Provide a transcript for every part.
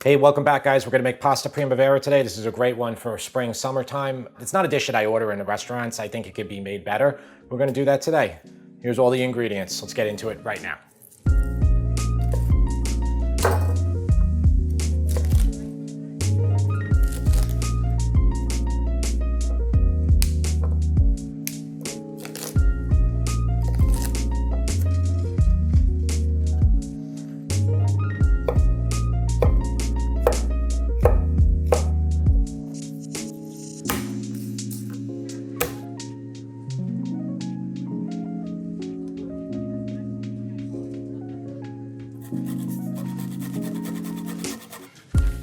Hey, welcome back, guys. We're gonna make pasta primavera today. This is a great one for spring, summertime. It's not a dish that I order in the restaurants. I think it could be made better. We're gonna do that today. Here's all the ingredients. Let's get into it right now.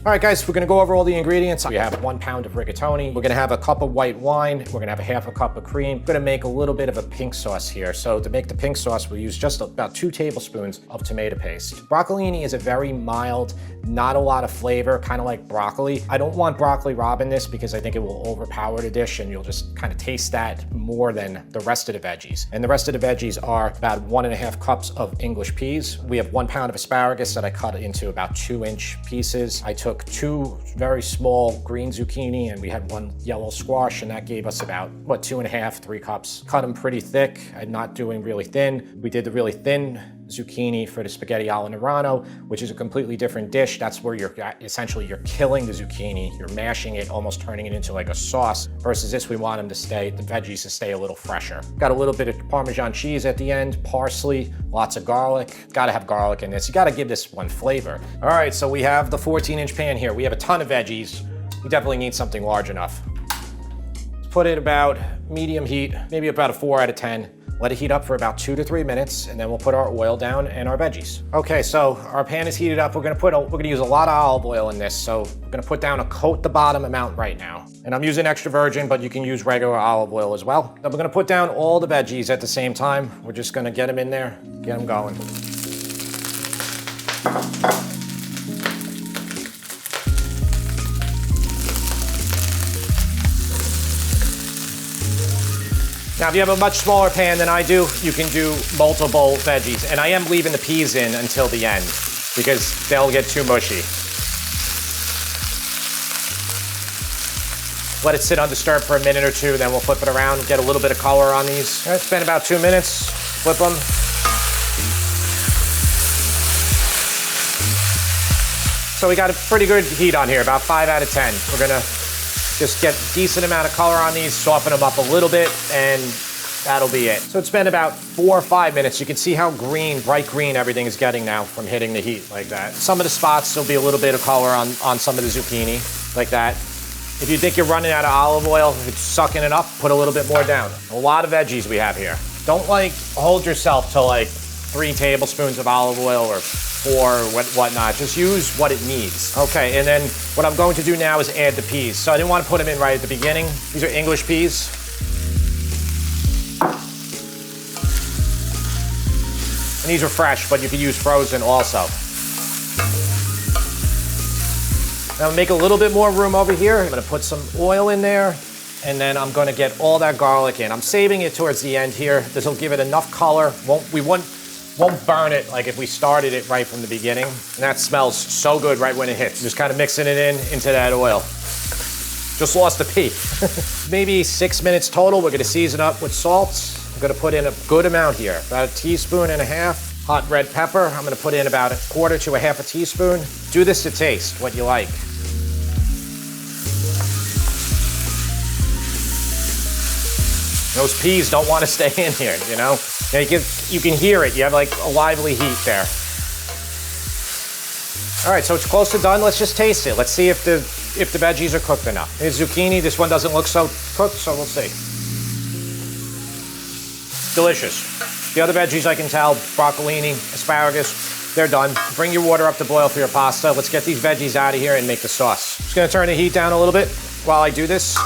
All right, guys, we're gonna go over all the ingredients. We have 1 pound of rigatoni. We're gonna have a cup of white wine. We're gonna have a half a cup of cream. We're gonna make a little bit of a pink sauce here. So to make the pink sauce, we'll use just about 2 tablespoons of tomato paste. Broccolini is a very mild, not a lot of flavor, kind of like broccoli. I don't want broccoli rabe in this because I think it will overpower the dish and you'll just kind of taste that more than the rest of the veggies. And the rest of the veggies are about 1.5 cups of English peas. We have 1 pound of asparagus that I cut into about 2-inch pieces. I took 2 very small green zucchini and we had 1 yellow squash, and that gave us about, 2.5, 3 cups. Cut them pretty thick. I'm not doing really thin. We did the really thin zucchini for the spaghetti alla Nerano, which is a completely different dish. That's where you're killing the zucchini. You're mashing it, almost turning it into like a sauce. Versus this, we want them to stay, the veggies to stay a little fresher. Got a little bit of Parmesan cheese at the end, parsley, lots of garlic. Gotta have garlic in this. You gotta give this one flavor. All right, so we have the 14-inch pan here. We have a ton of veggies. We definitely need something large enough. Let's put it about medium heat, maybe about a 4 out of 10. Let it heat up for about 2 to 3 minutes, and then we'll put our oil down and our veggies. Okay, so our pan is heated up. We're gonna use a lot of olive oil in this, so we're gonna put down a coat the bottom amount right now. And I'm using extra virgin, but you can use regular olive oil as well. Then we're gonna put down all the veggies at the same time. We're just gonna get them in there, get them going. Now, if you have a much smaller pan than I do, you can do multiple veggies. And I am leaving the peas in until the end because they'll get too mushy. Let it sit undisturbed for a minute or 2, then we'll flip it around, get a little bit of color on these. All right, it's been about 2 minutes. Flip them. So we got a pretty good heat on here, about 5 out of 10. We're gonna just get a decent amount of color on these, soften them up a little bit, and that'll be it. So it's been about 4 or 5 minutes. You can see how green, bright green everything is getting now from hitting the heat like that. Some of the spots, there'll be a little bit of color on some of the zucchini, like that. If you think you're running out of olive oil, if it's sucking it up, put a little bit more down. A lot of veggies we have here. Don't hold yourself to 3 tablespoons of olive oil or 4 or whatnot. Just use what it needs. Okay, and then what I'm going to do now is add the peas. So I didn't want to put them in right at the beginning. These are English peas. And these are fresh, but you can use frozen also. Now make a little bit more room over here. I'm gonna put some oil in there, and then I'm gonna get all that garlic in. I'm saving it towards the end here. This will give it enough color. Won't burn it like if we started it right from the beginning. And that smells so good right when it hits. Just kind of mixing it into that oil. Just lost the pea. Maybe 6 minutes total. We're gonna season up with salt. I'm gonna put in a good amount here, about 1.5 teaspoons. Hot red pepper, I'm gonna put in about 1/4 to 1/2 teaspoon. Do this to taste, what you like. Those peas don't want to stay in here, you know? You can hear it. You have a lively heat there. All right, so it's close to done. Let's just taste it. Let's see if the veggies are cooked enough. Here's zucchini. This one doesn't look so cooked, so we'll see. Delicious. The other veggies I can tell, broccolini, asparagus, they're done. Bring your water up to boil for your pasta. Let's get these veggies out of here and make the sauce. Just gonna turn the heat down a little bit while I do this.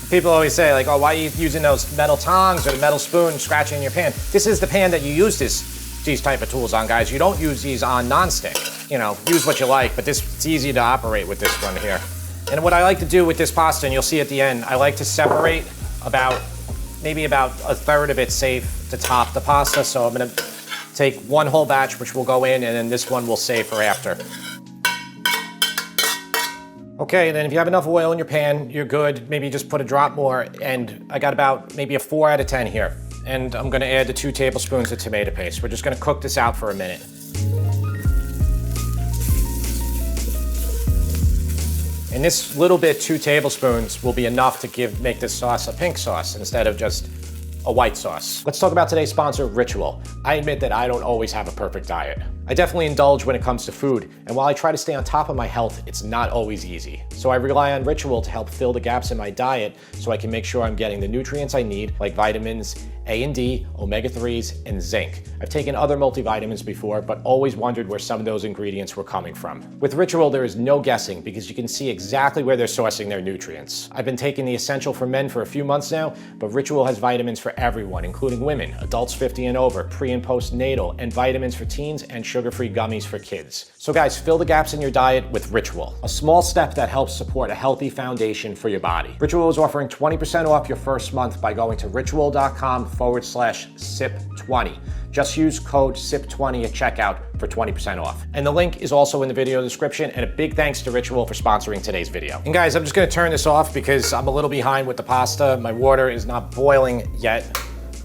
People always say, oh, why are you using those metal tongs or the metal spoon scratching your pan? This is the pan that you use these type of tools on, guys. You don't use these on non-stick. Use what you like, but it's easy to operate with this one here. And what I like to do with this pasta, and you'll see at the end, I like to separate maybe about a third of it safe to top the pasta. So I'm gonna take one whole batch, which will go in, and then this one we'll save for after. Okay, then if you have enough oil in your pan, you're good. Maybe just put a drop more, and I got about maybe a 4 out of 10 here. And I'm gonna add the 2 tablespoons of tomato paste. We're just gonna cook this out for a minute. And this little bit, 2 tablespoons, will be enough to make this sauce a pink sauce instead of just a white sauce. Let's talk about today's sponsor, Ritual. I admit that I don't always have a perfect diet. I definitely indulge when it comes to food, and while I try to stay on top of my health, it's not always easy. So I rely on Ritual to help fill the gaps in my diet so I can make sure I'm getting the nutrients I need, like vitamins A and D, omega-3s, and zinc. I've taken other multivitamins before, but always wondered where some of those ingredients were coming from. With Ritual, there is no guessing because you can see exactly where they're sourcing their nutrients. I've been taking the Essential for Men for a few months now, but Ritual has vitamins for everyone, including women, adults 50 and over, pre and postnatal, and vitamins for teens and sugar-free gummies for kids. So guys, fill the gaps in your diet with Ritual, a small step that helps support a healthy foundation for your body. Ritual is offering 20% off your first month by going to ritual.com/sip20. Just use code SIP20 at checkout for 20% off. And the link is also in the video description, and a big thanks to Ritual for sponsoring today's video. And guys, I'm just gonna turn this off because I'm a little behind with the pasta. My water is not boiling yet.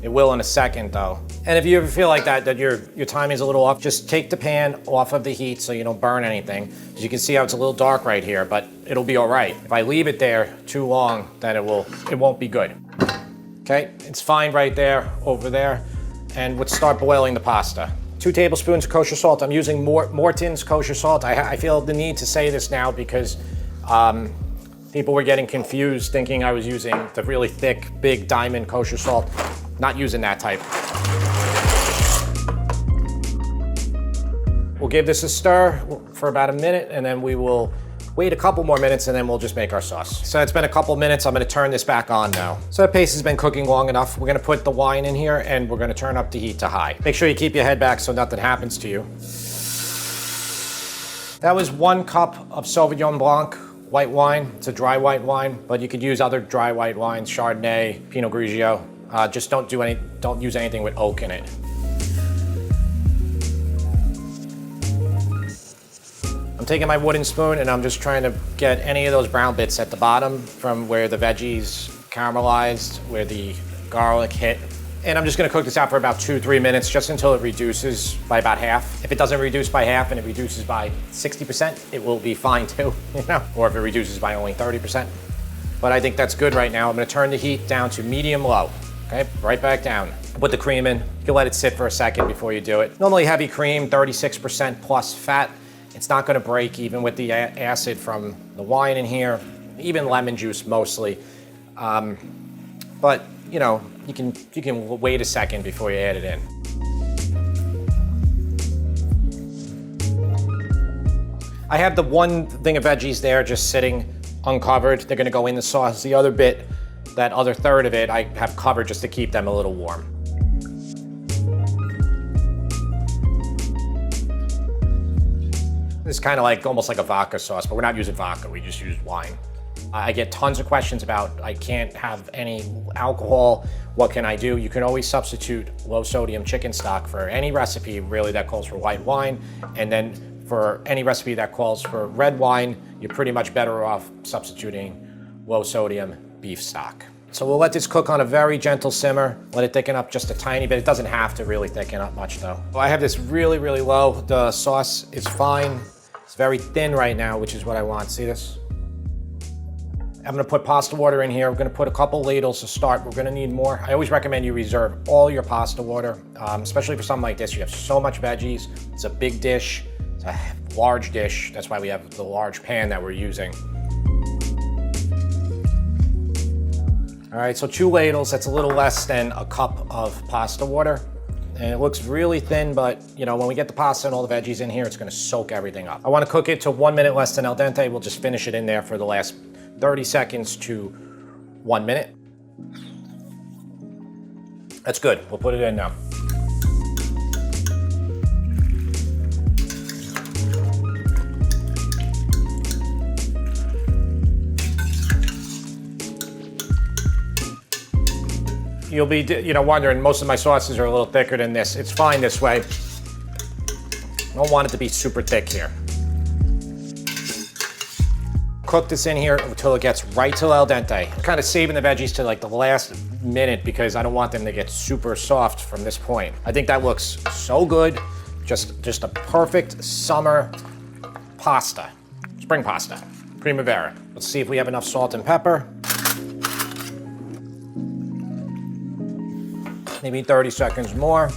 It will in a second though. And if you ever feel like that your timing is a little off, just take the pan off of the heat so you don't burn anything. As you can see how it's a little dark right here, but it'll be all right. If I leave it there too long, then it won't be good. Okay, it's fine right there, over there. And let's start boiling the pasta. 2 tablespoons of kosher salt. I'm using Morton's kosher salt. I feel the need to say this now because people were getting confused thinking I was using the really thick, big diamond kosher salt. Not using that type. We'll give this a stir for about a minute, and then we will wait a couple more minutes, and then we'll just make our sauce. So it's been a couple minutes. I'm gonna turn this back on now. So that paste has been cooking long enough. We're gonna put the wine in here, and we're gonna turn up the heat to high. Make sure you keep your head back so nothing happens to you. That was 1 cup of Sauvignon Blanc white wine. It's a dry white wine, but you could use other dry white wines, Chardonnay, Pinot Grigio. Just don't use anything with oak in it. I'm taking my wooden spoon and I'm just trying to get any of those brown bits at the bottom from where the veggies caramelized, where the garlic hit. And I'm just gonna cook this out for about 2-3 minutes, just until it reduces by about half. If it doesn't reduce by half and it reduces by 60%, it will be fine too, you know? Or if it reduces by only 30%. But I think that's good right now. I'm gonna turn the heat down to medium-low. Okay, right back down. Put the cream in. You can let it sit for a second before you do it. Normally heavy cream, 36% plus fat. It's not gonna break even with the acid from the wine in here, even lemon juice mostly. But you know, you can wait a second before you add it in. I have the one thing of veggies there just sitting uncovered. They're gonna go in the sauce. The other bit, that other third of it, I have covered just to keep them a little warm. This is kind of like almost like a vodka sauce, but we're not using vodka, we just use wine. I get tons of questions about I can't have any alcohol, what can I do? You can always substitute low sodium chicken stock for any recipe really that calls for white wine, and then for any recipe that calls for red wine, you're pretty much better off substituting low sodium beef stock. So we'll let this cook on a very gentle simmer, let it thicken up just a tiny bit. It doesn't have to really thicken up much though. Well, I have this really, really low. The sauce is fine. It's very thin right now, which is what I want. See this? I'm gonna put pasta water in here. We're gonna put a couple ladles to start. We're gonna need more. I always recommend you reserve all your pasta water, especially for something like this. You have so much veggies. It's a big dish. It's a large dish. That's why we have the large pan that we're using. All right, so 2 ladles, that's a little less than a cup of pasta water. And it looks really thin, but you know, when we get the pasta and all the veggies in here, it's gonna soak everything up. I wanna cook it to 1 minute less than al dente. We'll just finish it in there for the last 30 seconds to 1 minute. That's good, we'll put it in now. You'll be, wondering, most of my sauces are a little thicker than this. It's fine this way. I don't want it to be super thick here. Cook this in here until it gets right to al dente. I'm kind of saving the veggies to like the last minute because I don't want them to get super soft from this point. I think that looks so good. Just a perfect summer pasta, spring pasta, primavera. Let's see if we have enough salt and pepper. Maybe 30 seconds more.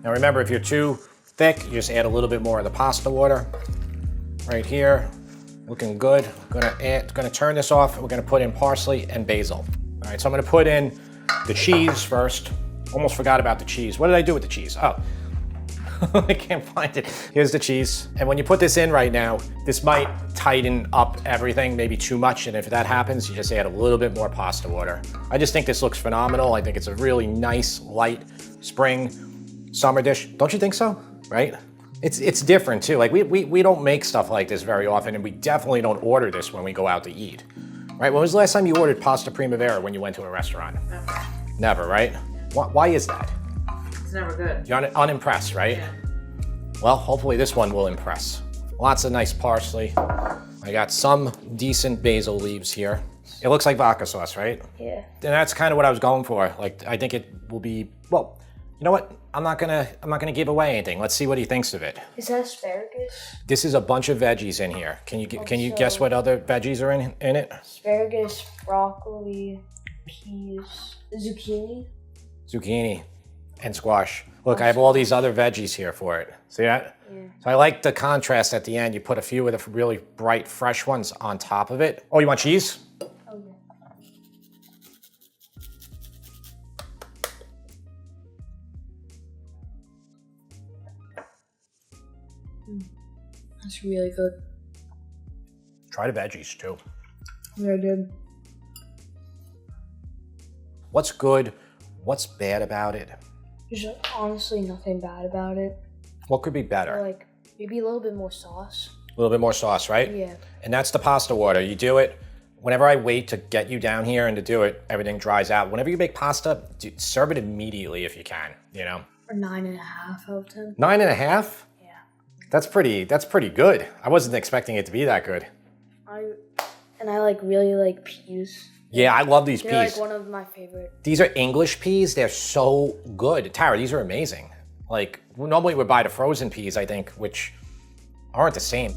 Now remember, if you're too thick, you just add a little bit more of the pasta water. Right here, looking good. Gonna turn this off. We're gonna put in parsley and basil. All right, so I'm gonna put in the cheese first. Almost forgot about the cheese. What did I do with the cheese? Oh, I can't find it. Here's the cheese. And when you put this in right now, this might tighten up everything, maybe too much. And if that happens, you just add a little bit more pasta water. I just think this looks phenomenal. I think it's a really nice, light spring summer dish. Don't you think so? Right? It's different too. Like we don't make stuff like this very often, and we definitely don't order this when we go out to eat. Right? When was the last time you ordered pasta primavera when you went to a restaurant? Never. Never, right? Why is that? It's never good. You're unimpressed, right? Yeah. Well, hopefully this one will impress. Lots of nice parsley. I got some decent basil leaves here. It looks like vodka sauce, right? Yeah. And that's kind of what I was going for. Like, I think it will be, well, you know what? I'm not gonna give away anything. Let's see what he thinks of it. Is that asparagus? This is a bunch of veggies in here. Can you guess what other veggies are in it? Asparagus, broccoli, peas, zucchini. Zucchini and squash. Look, I have all these other veggies here for it. See that? Yeah. So I like the contrast at the end. You put a few of the really bright, fresh ones on top of it. Oh, you want cheese? Oh yeah. That's really good. Try the veggies too. Yeah, I did. What's good? What's bad about it? There's honestly nothing bad about it. What could be better? Like maybe a little bit more sauce. A little bit more sauce, right? Yeah. And that's the pasta water. You do it. Whenever I wait to get you down here and to do it, everything dries out. Whenever you make pasta, serve it immediately if you can, Or 9.5 out of 10. 9.5? Yeah. That's pretty good. I wasn't expecting it to be that good. I really like peas. Yeah, I love these They're peas. like one of my favorite. These are English peas. They're so good. Tara, these are amazing. Like, normally we buy the frozen peas, I think, which aren't the same.